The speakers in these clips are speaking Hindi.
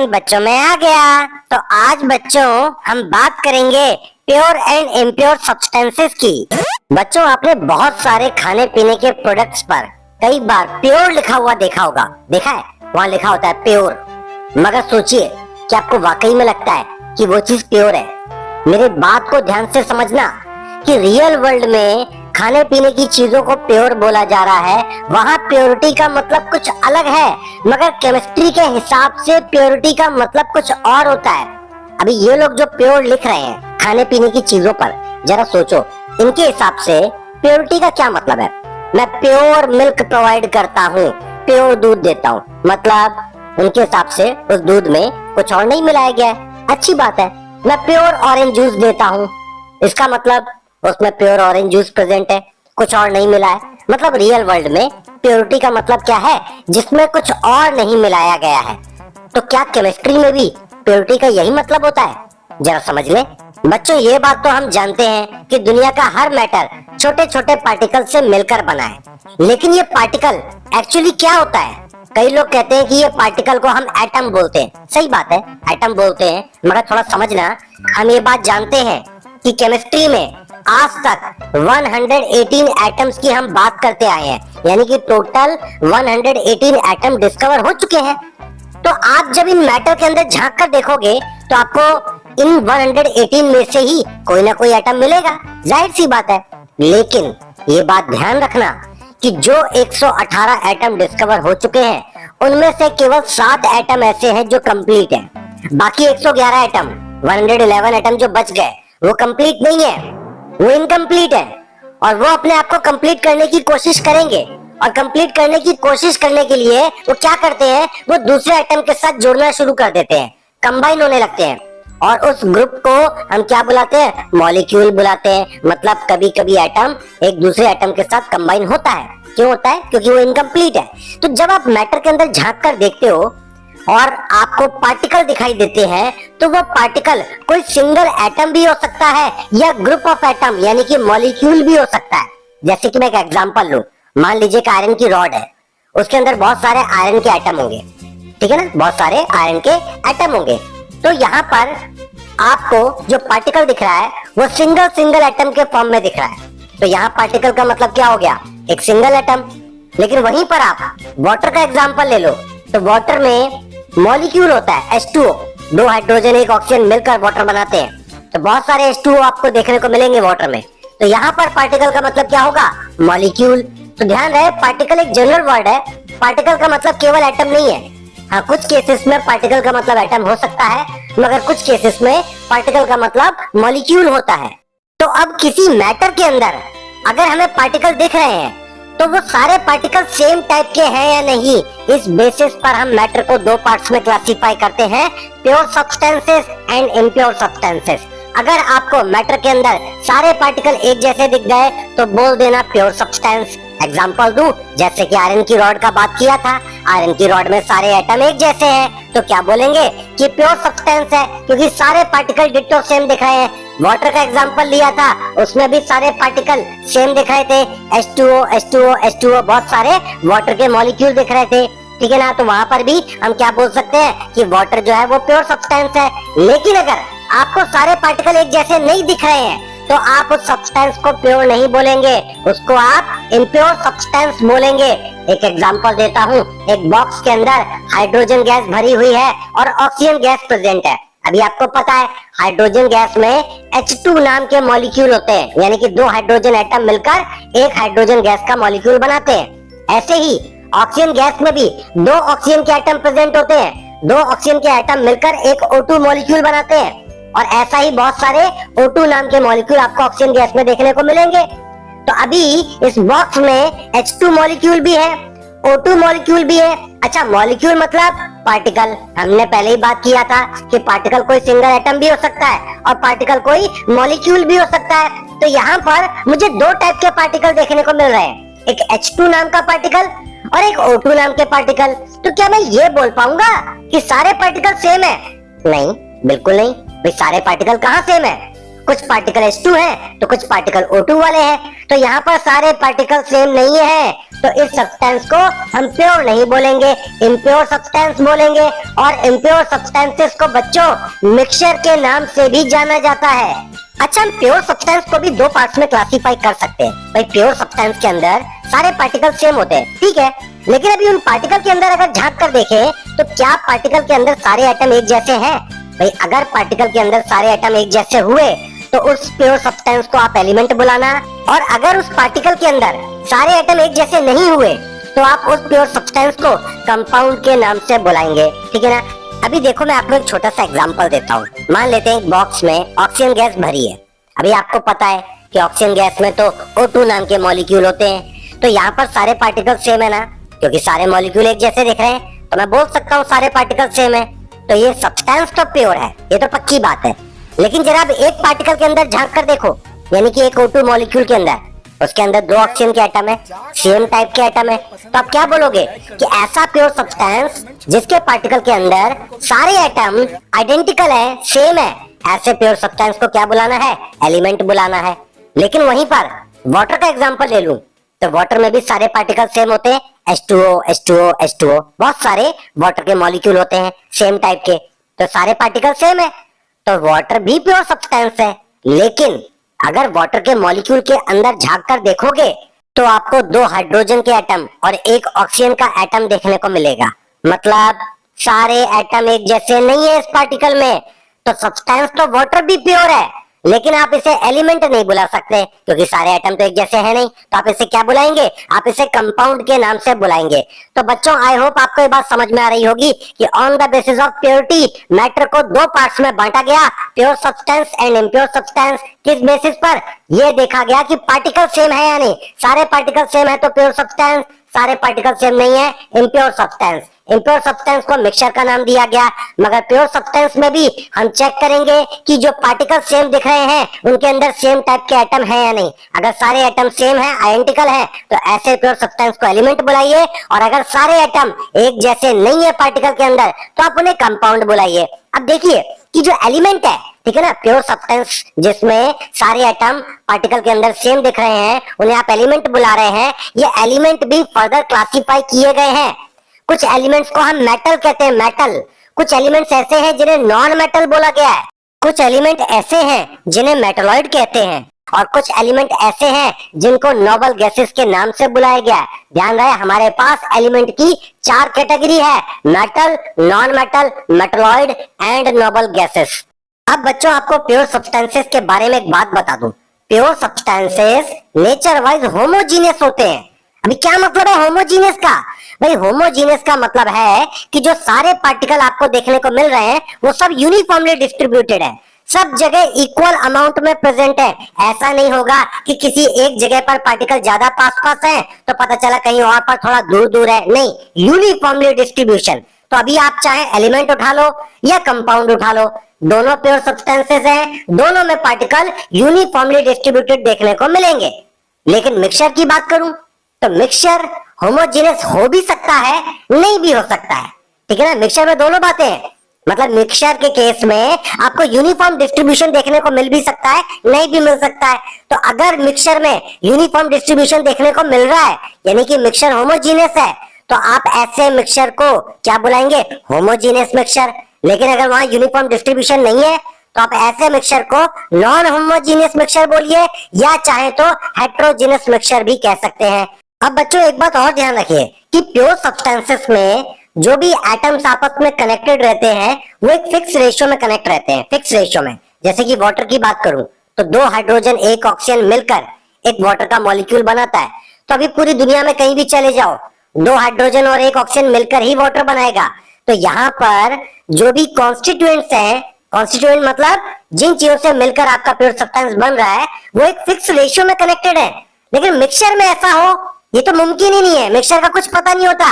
मॉर्निंग बच्चों में आ गया। तो आज बच्चों हम बात करेंगे प्योर एंड इम्प्योर सब्सटेंसेस की। बच्चों आपने बहुत सारे खाने पीने के प्रोडक्ट्स पर कई बार प्योर लिखा हुआ देखा होगा, देखा है? वहाँ लिखा होता है प्योर। मगर सोचिए कि आपको वाकई में लगता है कि वो चीज प्योर है? मेरे बात को ध्यान से समझना कि रियल वर्ल्ड में खाने पीने की चीजों को प्योर बोला जा रहा है, वहाँ प्योरिटी का मतलब कुछ अलग है, मगर केमिस्ट्री के हिसाब से प्योरिटी का मतलब कुछ और होता है। अभी ये लोग जो प्योर लिख रहे हैं खाने पीने की चीजों पर, जरा सोचो इनके हिसाब से प्योरिटी का क्या मतलब है। मैं प्योर मिल्क प्रोवाइड करता हूँ, प्योर दूध देता हूँ, मतलब उनके हिसाब से उस दूध में कुछ और नहीं मिलाया गया है। अच्छी बात है। मैं प्योर ऑरेंज जूस देता हूँ, इसका मतलब उसमें प्योर ऑरेंज जूस प्रेजेंट है, कुछ और नहीं मिला है। मतलब रियल वर्ल्ड में प्योरिटी का मतलब क्या है? जिसमें कुछ और नहीं मिलाया गया है। तो क्या केमिस्ट्री में भी प्योरिटी का यही मतलब होता है? जरा समझ ले बच्चों, ये बात तो हम जानते हैं कि दुनिया का हर मैटर छोटे छोटे पार्टिकल से मिलकर बना है, लेकिन ये पार्टिकल एक्चुअली क्या होता है? कई लोग कहते हैं कि ये पार्टिकल को हम एटम बोलते हैं। सही बात है, एटम बोलते हैं, मगर थोड़ा समझना, हम ये बात जानते हैं कि केमिस्ट्री में आज तक 118 एटम्स की हम बात करते आए हैं, यानी कि टोटल 118 एटम डिस्कवर हो चुके हैं। तो आप जब इन मैटर के अंदर झांक कर देखोगे तो आपको इन 118 में से ही कोई ना कोई एटम मिलेगा, जाहिर सी बात है। लेकिन ये बात ध्यान रखना कि जो 118 एटम डिस्कवर हो चुके हैं उनमें से केवल 7 एटम ऐसे हैं जो कंप्लीट हैं। बाकी 111 एटम, 111 एटम जो बच गए वो कंप्लीट नहीं है, वो इनकम्प्लीट है। और वो अपने आप को कंप्लीट करने की कोशिश करेंगे, और कंप्लीट करने की कोशिश करने के लिए वो क्या करते हैं? वो दूसरे एटम के साथ जुड़ना शुरू कर देते हैं, कंबाइन होने लगते हैं। और उस ग्रुप को हम क्या बुलाते हैं? मॉलिक्यूल बुलाते हैं। मतलब कभी कभी एटम एक दूसरे एटम के साथ कंबाइन होता है। क्यों होता है? क्योंकि वो इनकम्प्लीट है। तो जब आप मैटर के अंदर झांक कर देखते हो और आपको पार्टिकल दिखाई देते हैं, तो वो पार्टिकल कोई सिंगल एटम भी हो सकता है या ग्रुप ऑफ एटम यानी कि मॉलिक्यूल भी हो सकता है। जैसे कि मैं एक एग्जांपल लूं, मान लीजिए कि आयरन की रॉड है, उसके अंदर बहुत सारे आयरन के एटम होंगे, ठीक है ना? बहुत सारे आयरन के एटम होंगे। तो यहाँ पर आपको जो पार्टिकल दिख रहा है वो सिंगल सिंगल एटम के फॉर्म में दिख रहा है। तो यहाँ पार्टिकल का मतलब क्या हो गया? एक सिंगल एटम। लेकिन वहीं पर आप वाटर का एग्जांपल ले लो, तो वाटर में मॉलिक्यूल होता है H2O, 2 हाइड्रोजन 1 ऑक्सीजन मिलकर वाटर बनाते हैं। तो बहुत सारे H2O आपको देखने को मिलेंगे वाटर में। तो यहाँ पर पार्टिकल का मतलब क्या होगा? मॉलिक्यूल। तो ध्यान रहे, पार्टिकल एक जनरल वर्ड है, पार्टिकल का मतलब केवल एटम नहीं है। हाँ, कुछ केसेस में पार्टिकल का मतलब एटम हो सकता है, मगर कुछ केसेस में पार्टिकल का मतलब मॉलिक्यूल होता है। तो अब किसी मैटर के अंदर अगर हमें पार्टिकल दिख रहे हैं तो वो सारे पार्टिकल सेम टाइप के हैं या नहीं, इस बेसिस पर हम मैटर को 2 पार्ट्स में क्लासिफाई करते हैं, pure substances and impure substances. अगर आपको मैटर के अंदर सारे पार्टिकल एक जैसे दिख गए तो बोल देना प्योर सब्सटेंस। एग्जांपल दूं, जैसे कि आयरन की रॉड का बात किया था, आयरन की रॉड में सारे एटम एक जैसे हैं, तो क्या बोलेंगे कि प्योर सब्सटेंस है, क्योंकि सारे पार्टिकल डिट्टो सेम दिख रहे हैं। वाटर का एग्जांपल लिया था, उसमें भी सारे पार्टिकल सेम दिख रहे थे, H2O H2O H2O, बहुत सारे वाटर के मॉलिक्यूल दिख रहे थे, ठीक है ना? तो वहां पर भी हम क्या बोल सकते हैं कि वाटर जो है वो प्योर सब्सटेंस है। लेकिन अगर आपको सारे पार्टिकल एक जैसे नहीं दिख रहे हैं तो आप उस सब्सटेंस को प्योर नहीं बोलेंगे, उसको आप इम्प्योर सब्सटेंस बोलेंगे। एक एग्जांपल देता हूँ, एक बॉक्स के अंदर हाइड्रोजन गैस भरी हुई है और ऑक्सीजन गैस प्रेजेंट है। अभी आपको पता है हाइड्रोजन गैस में H2 नाम के मॉलिक्यूल होते हैं, यानी कि 2 हाइड्रोजन एटम मिलकर एक हाइड्रोजन गैस का मॉलिक्यूल बनाते हैं। ऐसे ही ऑक्सीजन गैस में भी 2 ऑक्सीजन के एटम प्रेजेंट होते हैं, 2 ऑक्सीजन के एटम मिलकर एक O2 मॉलिक्यूल बनाते हैं। और ऐसा ही बहुत सारे O2 नाम के मॉलिक्यूल आपको ऑक्सीजन गैस में देखने को मिलेंगे। तो अभी इस बॉक्स में H2 मॉलिक्यूल भी है, O2 मॉलिक्यूल भी है। अच्छा, मॉलिक्यूल मतलब पार्टिकल। हमने पहले ही बात किया था कि पार्टिकल कोई सिंगल एटम भी हो सकता है और पार्टिकल कोई मॉलिक्यूल भी हो सकता है। तो यहाँ पर मुझे 2 टाइप के पार्टिकल देखने को मिल रहे हैं, एक H2 नाम का पार्टिकल और एक O2 नाम के पार्टिकल। तो क्या मैं ये बोल पाऊंगा कि सारे पार्टिकल सेम है? नहीं, बिल्कुल नहीं। भाई सारे पार्टिकल कहाँ सेम है? कुछ पार्टिकल H2 है तो कुछ पार्टिकल O2 वाले हैं। तो यहाँ पर सारे पार्टिकल सेम नहीं है, तो इस सब्सटेंस को हम प्योर नहीं बोलेंगे, इम्प्योर सब्सटेंस बोलेंगे। और इम्प्योर सब्सटेंसेस को बच्चों मिक्सचर के नाम से भी जाना जाता है। अच्छा, हम प्योर सब्सटेंस को भी दो पार्ट्स में क्लासिफाई कर सकते हैं। भाई प्योर सब्सटेंस के अंदर सारे पार्टिकल सेम होते हैं, ठीक है, लेकिन अभी उन पार्टिकल के अंदर अगर झांक कर देखें तो क्या पार्टिकल के अंदर सारे एटम एक जैसे हैं? भाई अगर पार्टिकल के अंदर सारे एटम एक जैसे हुए तो उस प्योर सब्सटेंस को आप एलिमेंट बुलाना, और अगर उस पार्टिकल के अंदर सारे एटम एक जैसे नहीं हुए तो आप उस प्योर सब्सटेंस को कंपाउंड के नाम से बुलाएंगे, ठीक है ना। अभी देखो, मैं आपको एक छोटा सा एग्जांपल देता हूँ। मान लेते हैं एक बॉक्स में ऑक्सीजन गैस भरी है। अभी आपको पता है कि ऑक्सीजन गैस में तो O2 नाम के मॉलिक्यूल होते हैं, तो यहाँ पर सारे पार्टिकल सेम है ना, क्योंकि सारे मॉलिक्यूल एक जैसे दिख रहे हैं, तो मैं बोल सकता हूँ सारे पार्टिकल सेम है। तो ये सब्सटेंस तो प्योर है, ये तो पक्की बात है। लेकिन जरा अब एक पार्टिकल के अंदर झांक कर देखो, यानी कि एक O2 मॉलिक्यूल के अंदर, उसके अंदर दो ऑक्सीजन के एटम है, सेम टाइप के एटम है, तो आप क्या बोलोगे कि ऐसा प्योर सब्सटेंस जिसके पार्टिकल के अंदर सारे एटम आइडेंटिकल है, सेम है, ऐसे प्योर सब्सटेंस को क्या बुलाना है? एलिमेंट बुलाना है। लेकिन वहीं पर वाटर का एग्जांपल ले लूं तो वाटर में भी सारे पार्टिकल सेम होते हैं, H2O, H2O, H2O, बहुत सारे वाटर के मॉलिक्यूल होते हैं सेम टाइप के, तो सारे पार्टिकल सेम है, तो वाटर भी प्योर सब्सटेंस है। लेकिन अगर वाटर के मॉलिक्यूल के अंदर झांक कर देखोगे तो आपको दो हाइड्रोजन के एटम और एक ऑक्सीजन का एटम देखने को मिलेगा। मतलब सारे एटम एक जैसे नहीं है इस पार्टिकल में, तो सब्सटेंस तो वाटर भी प्योर है, लेकिन आप इसे एलिमेंट नहीं बुला सकते क्योंकि सारे एटम तो एक जैसे हैं नहीं। तो आप इसे क्या बुलाएंगे? आप इसे कंपाउंड के नाम से बुलाएंगे। तो बच्चों, आई होप आपको ये बात समझ में आ रही होगी कि on the basis of purity matter को दो पार्ट्स में बांटा गया, pure substance and impure substance. किस बेसिस पर? यह देखा गया कि पार्टिकल सेम है या नहीं। सारे पार्टिकल सेम है तो प्योर सब्सटेंस, सारे पार्टिकल सेम नहीं है इम्प्योर सब्सटेंस। इम्प्योर सब्सटेंस को मिक्सचर का नाम दिया गया, मगर प्योर सब्सटेंस में भी हम चेक करेंगे कि जो पार्टिकल सेम दिख रहे हैं उनके अंदर सेम टाइप के एटम हैं या नहीं। अगर सारे एटम सेम हैं, आइडेंटिकल हैं, तो ऐसे प्योर सब्सटेंस को एलिमेंट बुलाइए, और अगर सारे एटम एक जैसे नहीं है पार्टिकल के अंदर तो आप उन्हें कंपाउंड बुलाइए। अब देखिए कि जो एलिमेंट है, ठीक है ना, प्योर सब्सटेंस जिसमें सारे एटम पार्टिकल के अंदर सेम दिख रहे हैं, उन्हें आप एलिमेंट बुला रहे हैं। ये एलिमेंट भी फर्दर क्लासिफाई किए गए हैं। कुछ एलिमेंट्स को हम मेटल कहते हैं, मेटल। कुछ एलिमेंट्स ऐसे हैं जिन्हें नॉन मेटल बोला गया है। कुछ एलिमेंट ऐसे हैं जिन्हें मेटलॉइड कहते हैं, और कुछ एलिमेंट ऐसे हैं जिनको नोबल गैसेस के नाम से बुलाया गया है। ध्यान रहे, हमारे पास एलिमेंट की चार कैटेगरी है, metal, non metal, metalloid and noble gases. अब बच्चों, आपको प्योर सब्सटेंसेस के बारे में एक बात बता दूं। Pure substances nature wise homogeneous होते हैं। अभी क्या मतलब है होमोजीनियस का? भाई होमोजीनियस का मतलब है कि जो सारे पार्टिकल आपको देखने को मिल रहे हैं वो सब यूनिफॉर्मली डिस्ट्रीब्यूटेड है, सब जगह इक्वल अमाउंट में प्रेजेंट है। ऐसा नहीं होगा कि किसी एक जगह पर पार्टिकल ज्यादा पास पास है तो पता चला कहीं और पर थोड़ा दूर दूर है, नहीं, यूनिफॉर्मली डिस्ट्रीब्यूशन। तो अभी आप चाहे एलिमेंट उठा लो या कंपाउंड उठा लो, दोनों प्योर सब्सटेंसेस हैं, दोनों में पार्टिकल यूनिफॉर्मली डिस्ट्रीब्यूटेड देखने को मिलेंगे। लेकिन मिक्सचर की बात करूं तो मिक्सचर होमोजेनियस हो भी सकता है, नहीं भी हो सकता है, ठीक है ना। मिक्सचर में दोनों बातें हैं, मतलब मिक्सचर के केस में आपको यूनिफॉर्म डिस्ट्रीब्यूशन देखने को मिल भी सकता है, नहीं भी मिल सकता है। तो अगर मिक्सचर में यूनिफॉर्म डिस्ट्रीब्यूशन देखने को मिल रहा है, यानी कि मिक्सचर होमोजीनियस है, तो आप ऐसे मिक्सचर को क्या बुलाएंगे? Homogeneous mixture. लेकिन अगर वहां यूनिफॉर्म डिस्ट्रीब्यूशन नहीं है तो आप ऐसे मिक्सचर को नॉन होमोजीनियस मिक्सचर बोलिए, या चाहे तो हेट्रोजीनियस मिक्सचर भी कह सकते हैं। अब बच्चों, एक बात और ध्यान रखिए कि प्योर सब्सटेंसेस में जो भी एटम्स आपस में कनेक्टेड रहते हैं वो एक फिक्स रेशियो में कनेक्ट रहते हैं, फिक्स रेशियो में। जैसे कि वाटर की बात करूं तो दो हाइड्रोजन एक ऑक्सीजन मिलकर एक वाटर का मॉलिक्यूल बनाता है। तो अभी पूरी दुनिया में कहीं भी चले जाओ, दो हाइड्रोजन और एक ऑक्सीजन मिलकर ही वाटर बनाएगा। तो यहाँ पर जो भी कॉन्स्टिट्यूएंट्स हैं, कॉन्स्टिट्यूएंट मतलब जिन चीजों से मिलकर आपका प्योर सब्सटेंस बन रहा है, वो एक फिक्स रेशियो में कनेक्टेड है। लेकिन मिक्सचर में ऐसा हो ये तो मुमकिन ही नहीं है। मिक्सचर का कुछ पता नहीं होता,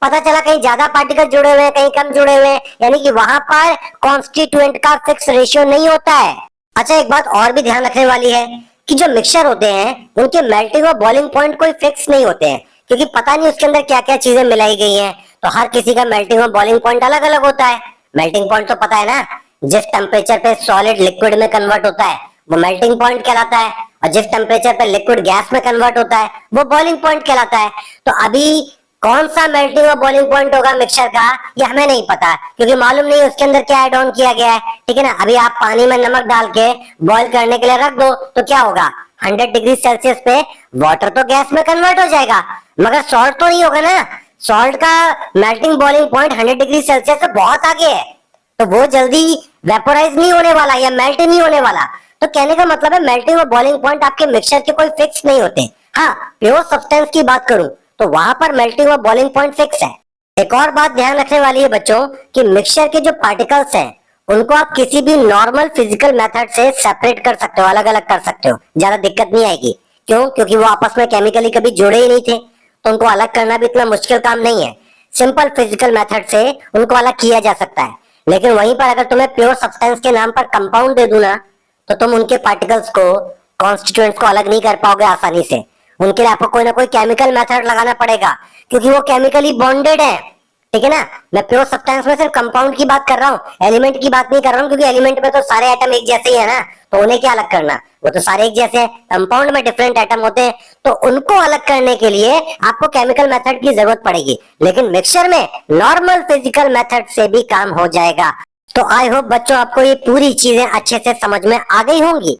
पता चला कहीं ज्यादा पार्टिकल जुड़े हुए हैं, कहीं कम जुड़े हुए हैं, यानी कि वहां पर कॉन्स्टिट्यूएंट का फिक्स रेशियो नहीं होता है। अच्छा, एक बात और भी ध्यान रखने वाली है कि जो मिक्सचर होते हैं उनके मेल्टिंग और बॉइलिंग पॉइंट कोई फिक्स नहीं होते हैं, क्योंकि पता नहीं उसके अंदर क्या क्या चीजें मिलाई गई हैं। तो हर किसी का मेल्टिंग और बॉइलिंग पॉइंट अलग अलग होता है। मेल्टिंग पॉइंट तो पता है ना, जिस टेम्परेचर पे सॉलिड लिक्विड में कन्वर्ट होता है वो मेल्टिंग पॉइंट कहलाता है, और जिस टेम्परेचर पे लिक्विड गैस में कन्वर्ट होता है वो बॉइलिंग पॉइंट कहलाता है। तो अभी कौन सा मेल्टिंग और बॉइलिंग पॉइंट होगा मिक्सचर का, ये हमें नहीं पता, क्योंकि मालूम नहीं उसके अंदर क्या ऐड ऑन किया गया है। ठीक है ना। अभी आप पानी में नमक डाल के बॉईल करने के लिए रख दो तो क्या होगा, 100 डिग्री सेल्सियस पे वाटर तो गैस में कन्वर्ट हो जाएगा, मगर सॉल्ट तो नहीं होगा ना। सॉल्ट का melting boiling point 100 degree Celsius से बहुत आगे है, तो वो जल्दी वेपोराइज नहीं होने वाला या मेल्ट नहीं होने वाला। तो कहने का मतलब है मेल्टिंग और बॉइलिंग पॉइंट आपके मिक्सचर के कोई फिक्स नहीं होते। हाँ, प्योर सब्सटेंस की बात करूं तो वहां पर मेल्टिंग और बॉइलिंग पॉइंट फिक्स है। एक और बात ध्यान रखने वाली है बच्चों कि मिक्सचर के जो पार्टिकल्स हैं उनको आप किसी भी नॉर्मल फिजिकल मेथड से सेपरेट कर सकते हो, अलग अलग कर सकते हो, ज्यादा दिक्कत नहीं आएगी। क्यों? क्योंकि वो आपस में केमिकली कभी जुड़े ही नहीं थे, तो उनको अलग करना भी इतना मुश्किल काम नहीं है। सिंपल फिजिकल मेथड से उनको अलग किया जा सकता है। लेकिन वहीं पर अगर तुम्हें प्योर सब्सटेंस के नाम पर कंपाउंड दे दूं ना, तो तुम उनके पार्टिकल्स को, कॉन्स्टिट्यूएंट्स को अलग नहीं कर पाओगे आसानी से। उनके लिए आपको कोई ना कोई केमिकल मेथड लगाना पड़ेगा, क्योंकि वो केमिकली बॉन्डेड है। ठीक है ना। मैं प्योर सब्सटेंस में सिर्फ कंपाउंड की बात कर रहा हूँ, एलिमेंट की बात नहीं कर रहा हूँ, क्योंकि एलिमेंट में तो सारे एटम एक जैसे ही है ना, तो उन्हें क्या अलग करना, वो तो सारे एक जैसे हैं। कंपाउंड में डिफरेंट एटम होते हैं, तो उनको अलग करने के लिए आपको केमिकल मेथड की जरूरत पड़ेगी। लेकिन मिक्सचर में नॉर्मल फिजिकल मेथड से भी काम हो जाएगा। तो आई होप बच्चों आपको ये पूरी चीजें अच्छे से समझ में आ गई होंगी।